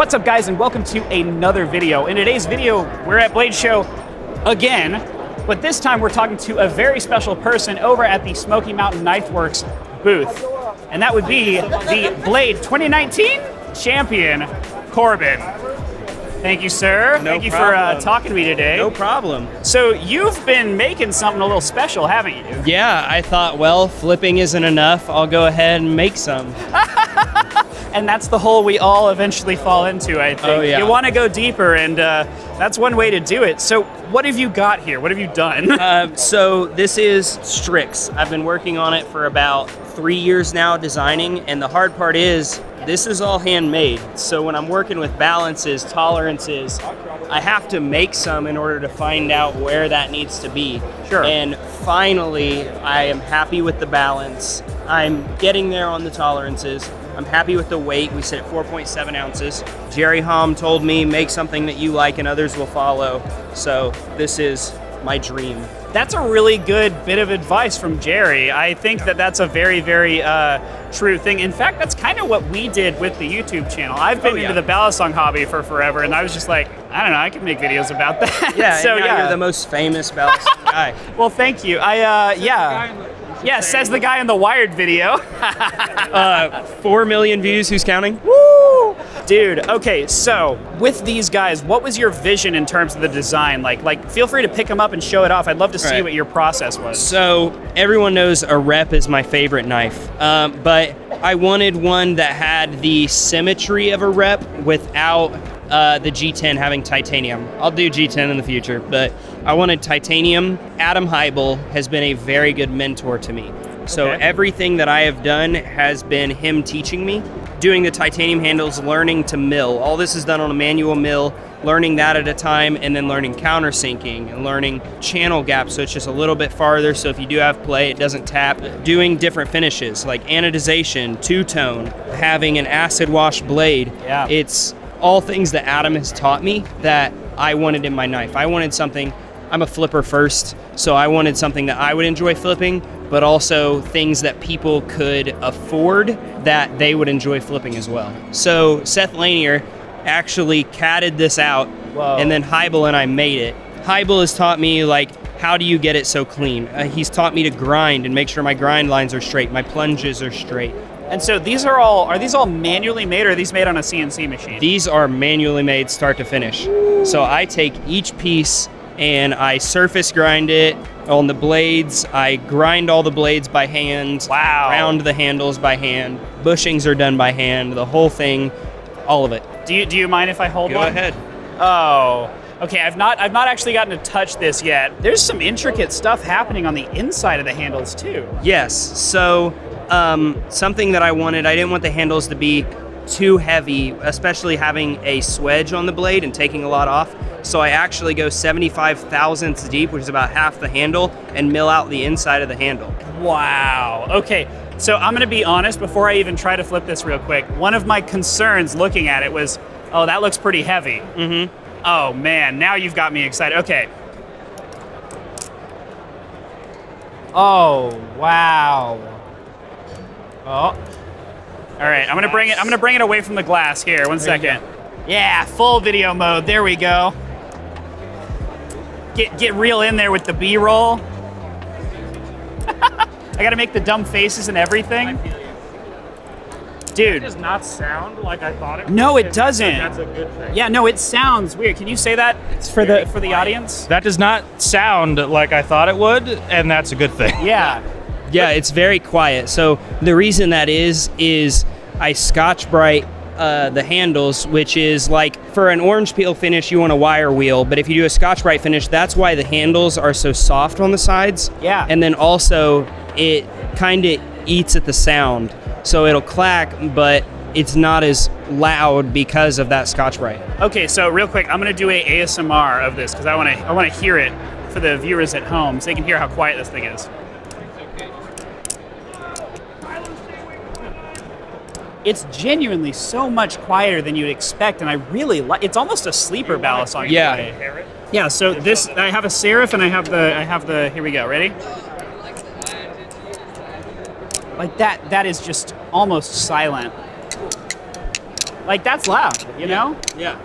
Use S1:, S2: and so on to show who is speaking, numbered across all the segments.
S1: What's up, guys, and welcome to another video. In today's video, we're at Blade Show again, but this time we're talking to a very special person over at the Smoky Mountain Knife Works booth, and that would be the Blade 2019 champion, Corbin. Thank you, sir. Thank you for talking to me today.
S2: No problem.
S1: So you've been making something a little special, haven't you?
S2: Yeah, I thought, well, flipping isn't enough. I'll go ahead and make some.
S1: And that's the hole we all eventually fall into, I think.
S2: Oh, yeah.
S1: You want to go deeper, and that's one way to do it. So what have you got here? What have you done?
S2: So this is Strix. I've been working on it for about 3 years now, designing, and the hard part is this is all handmade. So when I'm working with balances, tolerances, I have to make some in order to find out where that needs to be.
S1: Sure.
S2: And finally, I am happy with the balance. I'm getting there on the tolerances. I'm happy with the weight. We sit at 4.7 ounces. Jerry Hom told me, make something that you like and others will follow. So this is my dream.
S1: That's a really good bit of advice from Jerry. I think that that's a very, very true thing. In fact, that's kind of what we did with the YouTube channel. I've been into the Balisong hobby for forever, and I was just like, I don't know, I can make videos about that.
S2: Yeah,
S1: so
S2: and now you're the most famous Balisong guy.
S1: Well, thank you. Yeah, says the guy in the Wired video.
S2: 4 million views, who's counting?
S1: Woo! Dude, okay, so with these guys, what was your vision in terms of the design? Like feel free to pick them up and show it off. I'd love to see what your process was.
S2: So everyone knows a rep is my favorite knife, but I wanted one that had the symmetry of a rep without the G10 having titanium. I'll do G10 in the future, but I wanted titanium. Adam Heibel has been a very good mentor to me. So everything that I have done has been him teaching me. Doing the titanium handles, learning to mill. All this is done on a manual mill, learning that at a time, and then learning countersinking and learning channel gaps, so it's just a little bit farther, so if you do have play, it doesn't tap. Doing different finishes, like anodization, two-tone, having an acid wash blade.
S1: Yeah.
S2: It's all things that Adam has taught me that I wanted in my knife. I wanted something, I'm a flipper first, so I wanted something that I would enjoy flipping, but also things that people could afford that they would enjoy flipping as well. So Seth Lanier actually catted this out, and then Heibel and I made it. Heibel has taught me, like, how do you get it so clean? He's taught me to grind and make sure my grind lines are straight, my plunges are straight.
S1: And so these are these all manually made, or are these made on a CNC machine?
S2: These are manually made start to finish. So I take each piece and I surface grind it on the blades. I grind all the blades by hand.
S1: Wow.
S2: Round the handles by hand. Bushings are done by hand. The whole thing, all of it.
S1: Do you mind if I hold one?
S2: Go ahead.
S1: Oh. Okay, I've not actually gotten to touch this yet. There's some intricate stuff happening on the inside of the handles too.
S2: Yes. So something that I didn't want the handles to be too heavy, especially having a swedge on the blade and taking a lot off. So I actually go 75 thousandths deep, which is about half the handle, and mill out the inside of the handle.
S1: Wow. Okay, so I'm gonna be honest, before I even try to flip this real quick, one of my concerns looking at it was, oh, that looks pretty heavy.
S2: Mm-hmm.
S1: Oh man, now you've got me excited. Okay. Oh, wow. Oh. All right, I'm gonna bring it away from the glass here. One second. Yeah, full video mode. There we go. Get real in there with the B-roll. I gotta make the dumb faces and everything. Dude.
S3: It does not sound like I thought it would.
S1: No, it doesn't.
S3: That's a good thing.
S1: Yeah, no, it sounds weird. Can you say that for the audience?
S3: That does not sound like I thought it would, and that's a good thing.
S1: Yeah.
S2: Yeah, it's very quiet. So the reason that is I Scotch-Brite the handles, which is like for an orange peel finish, you want a wire wheel, but if you do a Scotch-Brite finish, that's why the handles are so soft on the sides.
S1: Yeah.
S2: And then also it kind of eats at the sound. So it'll clack, but it's not as loud because of that Scotch-Brite.
S1: Okay, so real quick, I'm gonna do a ASMR of this because I wanna hear it for the viewers at home so they can hear how quiet this thing is. It's genuinely so much quieter than you'd expect, and I really like. It's almost a sleeper Balisong.
S2: Yeah.
S1: Yeah. So this, I have a serif, and I have the. Here we go. Ready? Like that. That is just almost silent. Like, that's loud, you know?
S2: Yeah.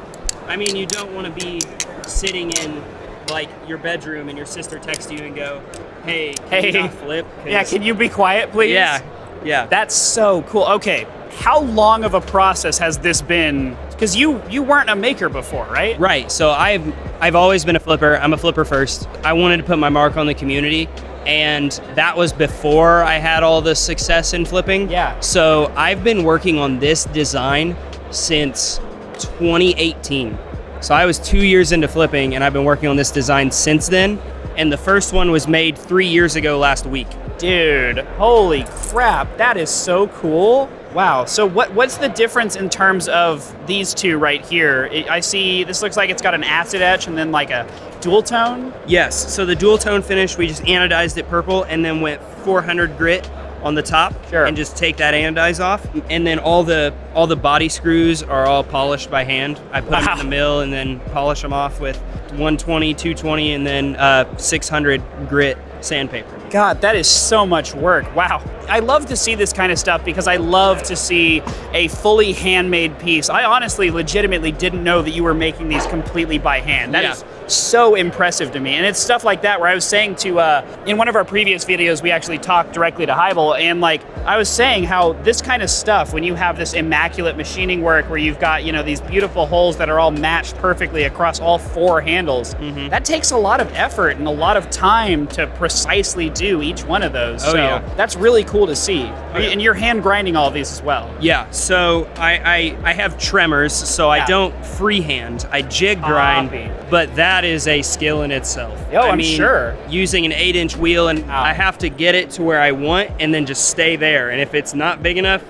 S2: I mean, you don't want to be sitting in like your bedroom and your sister texts you and go, hey, can you not flip?
S1: Yeah, can you be quiet, please?
S2: Yeah.
S1: That's so cool. Okay, how long of a process has this been? Because you weren't a maker before, right?
S2: Right. So I've always been a flipper. I'm a flipper first. I wanted to put my mark on the community, and that was before I had all the success in flipping.
S1: Yeah.
S2: So I've been working on this design since 2018. So I was 2 years into flipping, and I've been working on this design since then. And the first one was made 3 years ago last week.
S1: Dude, holy crap, that is so cool. Wow, so what's the difference in terms of these two right here? I see, this looks like it's got an acid etch and then like a dual tone?
S2: Yes, so the dual tone finish, we just anodized it purple and then went 400 grit on the top. Sure. And just take that anodize off. And then all the body screws are all polished by hand. I put them in the mill and then polish them off with 120, 220, and then 600 grit sandpaper.
S1: God, that is so much work. Wow. I love to see this kind of stuff because I love to see a fully handmade piece. I honestly, legitimately didn't know that you were making these completely by hand. That is so impressive to me. And it's stuff like that where I was saying to, in one of our previous videos, we actually talked directly to Hybel, and like, I was saying how this kind of stuff, when you have this immaculate machining work where you've got, you know, these beautiful holes that are all matched perfectly across all four handles, that takes a lot of effort and a lot of time to precisely do each one of those. That's really cool to see. And you're hand grinding all of these as well.
S2: Yeah, so I have tremors, so I don't freehand. I jig grind, but that is a skill in itself.
S1: I'm sure.
S2: Using an 8-inch wheel, and I have to get it to where I want and then just stay there. And if it's not big enough,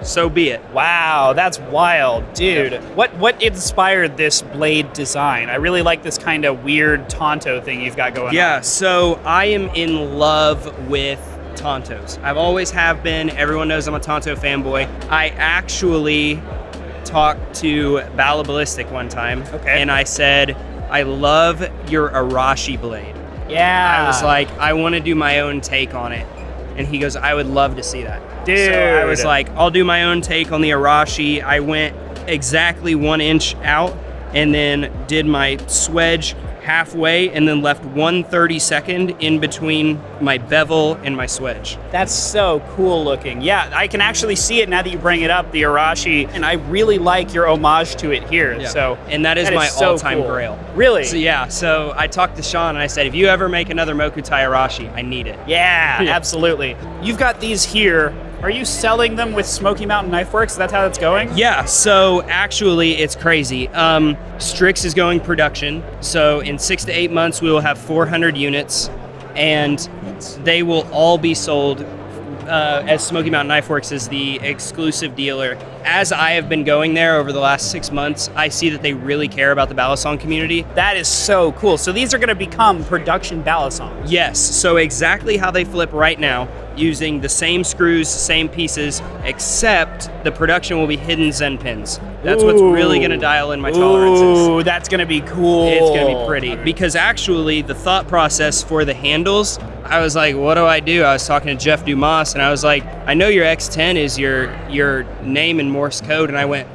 S2: so be it.
S1: Wow, that's wild, dude. Yeah. What inspired this blade design? I really like this kind of weird Tonto thing you've got going on.
S2: Yeah, so I am in love with Tontos. I've always have been. Everyone knows I'm a Tonto fanboy. I actually talked to Ballistic one time, and I said, I love your Arashi blade.
S1: Yeah.
S2: I was like, I want to do my own take on it. And he goes, I would love to see that.
S1: Dude.
S2: So I was like, I'll do my own take on the Arashi. I went exactly 1 inch out and then did my swedge halfway and then left 1/32 in between my bevel and my swedge.
S1: That's so cool looking. Yeah, I can actually see it now that you bring it up, the Arashi, and I really like your homage to it here.
S2: Yeah.
S1: So,
S2: and that is my all-time grail.
S1: Really?
S2: So yeah, so I talked to Sean and I said, if you ever make another Mokutai Arashi, I need it.
S1: Yeah, absolutely. You've got these here. Are you selling them with Smoky Mountain Knife Works? Is that how that's going?
S2: Yeah, so actually it's crazy. Strix is going production, so in 6 to 8 months we will have 400 units, and they will all be sold as Smoky Mountain Knife Works is the exclusive dealer. As I have been going there over the last 6 months, I see that they really care about the Balisong community.
S1: That is so cool. So these are going to become production Balisongs.
S2: Yes, so exactly how they flip right now, using the same screws, same pieces, except the production will be hidden Zen pins. That's what's really going to dial in my tolerances.
S1: Ooh, that's going to be cool.
S2: It's going to be pretty. Because actually, the thought process for the handles, I was like, what do I do? I was talking to Jeff Dumas, and I was like, I know your X10 is your name in Morse code. And I went,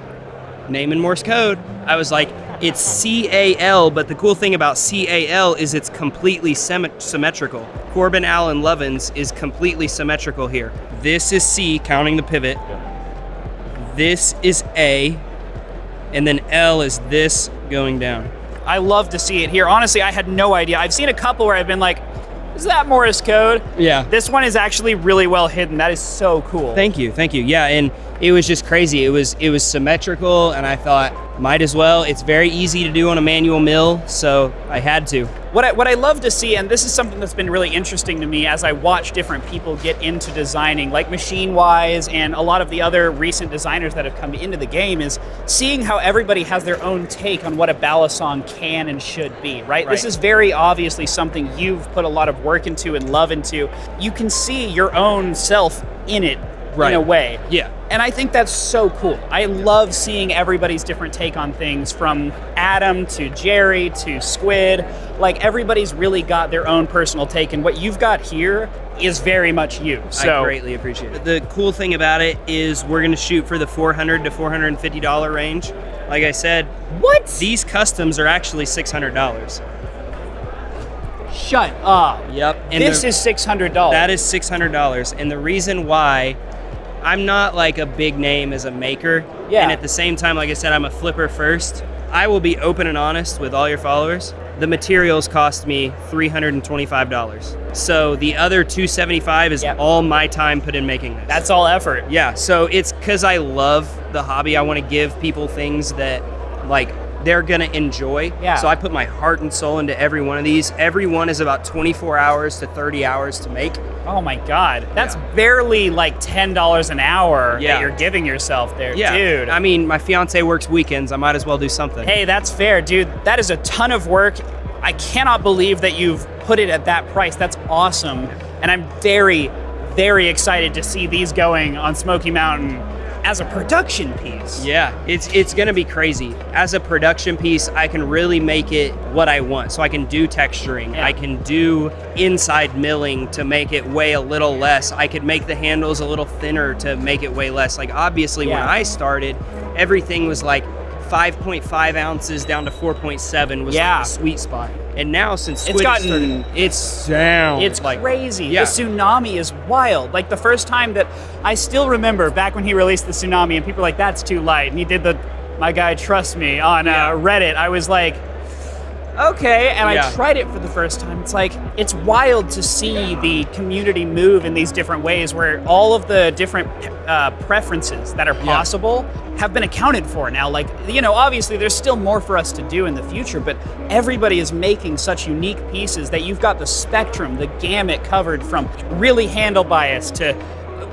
S2: name in Morse code? I was like, it's CAL, but the cool thing about CAL is it's completely symmetrical. Corbin Lovins is completely symmetrical here. This is C, counting the pivot. This is A, and then L is this going down.
S1: I love to see it here. Honestly, I had no idea. I've seen a couple where I've been like, is that Morse code?
S2: Yeah.
S1: This one is actually really well hidden. That is so cool.
S2: Thank you. Yeah, and it was just crazy. It was symmetrical, and I thought, might as well. It's very easy to do on a manual mill, so I had to.
S1: What I love to see, and this is something that's been really interesting to me as I watch different people get into designing, like Machine Wise and a lot of the other recent designers that have come into the game, is seeing how everybody has their own take on what a Balisong can and should be, right? This is very obviously something you've put a lot of work into and love into. You can see your own self in it in a way.
S2: Yeah.
S1: And I think that's so cool. I love seeing everybody's different take on things, from Adam to Jerry to Squid. Like, everybody's really got their own personal take, and what you've got here is very much you. So
S2: I greatly appreciate it. The cool thing about it is we're going to shoot for the $400 to $450 range. Like I said,
S1: what?
S2: These customs are actually $600.
S1: Shut up.
S2: Yep. And
S1: this is $600.
S2: That is $600. And the reason why, I'm not like a big name as a maker.
S1: Yeah.
S2: And at the same time, like I said, I'm a flipper first. I will be open and honest with all your followers. The materials cost me $325. So the other $275 is all my time put in making this.
S1: That's all effort.
S2: Yeah. So it's because I love the hobby. I want to give people things that like they're gonna enjoy.
S1: Yeah.
S2: So I put my heart and soul into every one of these. Every one is about 24 hours to 30 hours to make.
S1: Oh my God. That's barely like $10 an hour
S2: Yeah.
S1: that you're giving yourself there,
S2: Yeah.
S1: dude.
S2: I mean, my fiance works weekends. I might as well do something.
S1: Hey, that's fair, dude. That is a ton of work. I cannot believe that you've put it at that price. That's awesome. And I'm very, very excited to see these going on Smoky Mountain as a production piece.
S2: Yeah, it's gonna be crazy. As a production piece, I can really make it what I want. So I can do texturing, I can do inside milling to make it weigh a little less. I could make the handles a little thinner to make it weigh less. Like obviously when I started, everything was like 5.5 ounces down to 4.7 was like the sweet spot. And now since Squid started, it's down.
S1: It's
S2: like
S1: crazy. The Tsunami is wild. Like the first time that I still remember back when he released the Tsunami and people were like, that's too light. And he did the My Guy Trust Me on Reddit. I was like, okay. And I tried it for the first time. It's like, it's wild to see the community move in these different ways where all of the different preferences that are possible have been accounted for now. Like, you know, obviously there's still more for us to do in the future, but everybody is making such unique pieces that you've got the spectrum, the gamut covered from really handle biased to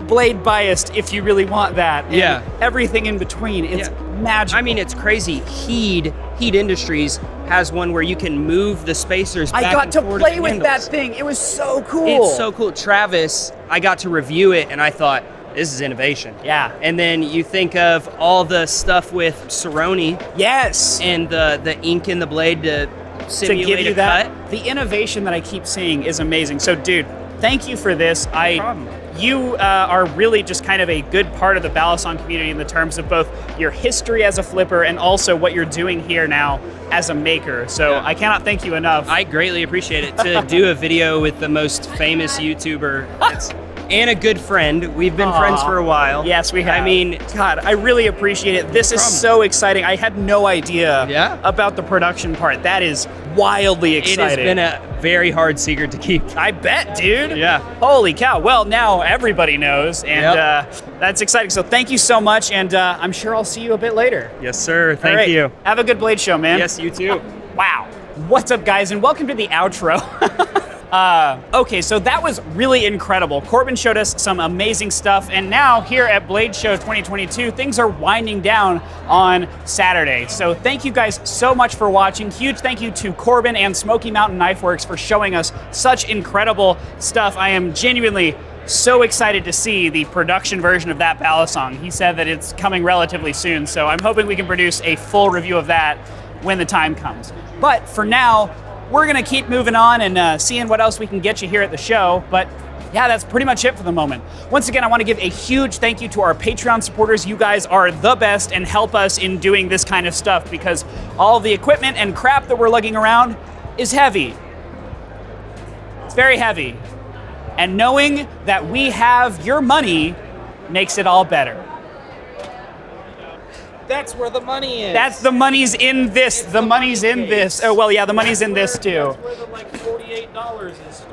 S1: blade biased if you really want that. And everything in between. It's magical.
S2: I mean, it's crazy. Heed Industries has one where you can move the spacers back
S1: I got
S2: and
S1: to
S2: forth
S1: play
S2: of
S1: with
S2: handles.
S1: that thing. It was so cool.
S2: It's so cool. Travis, I got to review it and I thought, this is innovation.
S1: Yeah.
S2: And then you think of all the stuff with Cerrone.
S1: Yes.
S2: And the ink in the blade to simulate
S1: give you
S2: a
S1: that.
S2: cut.
S1: The innovation that I keep seeing is amazing. So, dude, thank you for this.
S2: No problem.
S1: You are really just kind of a good part of the Balisong community in the terms of both your history as a flipper and also what you're doing here now as a maker. So I cannot thank you enough.
S2: I greatly appreciate it. To do a video with the most famous YouTuber and a good friend. We've been friends for a while.
S1: Yes, we have.
S2: I mean,
S1: God, I really appreciate it. This is so exciting. I had no idea about the production part. That is wildly exciting.
S2: It has been a very hard secret to keep.
S1: I bet, dude.
S2: Yeah.
S1: Holy cow. Well, now everybody knows, and that's exciting. So thank you so much, and I'm sure I'll see you a bit later.
S2: Yes, sir. Thank
S1: All right.
S2: you.
S1: Have a good Blade Show, man.
S2: Yes, you too.
S1: Wow. What's up, guys, and welcome to the outro. Okay, so that was really incredible. Corbin showed us some amazing stuff, and now here at Blade Show 2022, things are winding down on Saturday. So thank you guys so much for watching. Huge thank you to Corbin and Smoky Mountain Knife Works for showing us such incredible stuff. I am genuinely so excited to see the production version of that Balisong. He said that it's coming relatively soon, so I'm hoping we can produce a full review of that when the time comes. But for now, we're gonna keep moving on and seeing what else we can get you here at the show. But yeah, that's pretty much it for the moment. Once again, I wanna give a huge thank you to our Patreon supporters. You guys are the best and help us in doing this kind of stuff because all the equipment and crap that we're lugging around is heavy. It's very heavy. And knowing that we have your money makes it all better.
S4: That's where the money is.
S1: That's the money's in this. The money's in this. Oh, well, yeah, the money's in this too.
S4: That's where the like $48 is.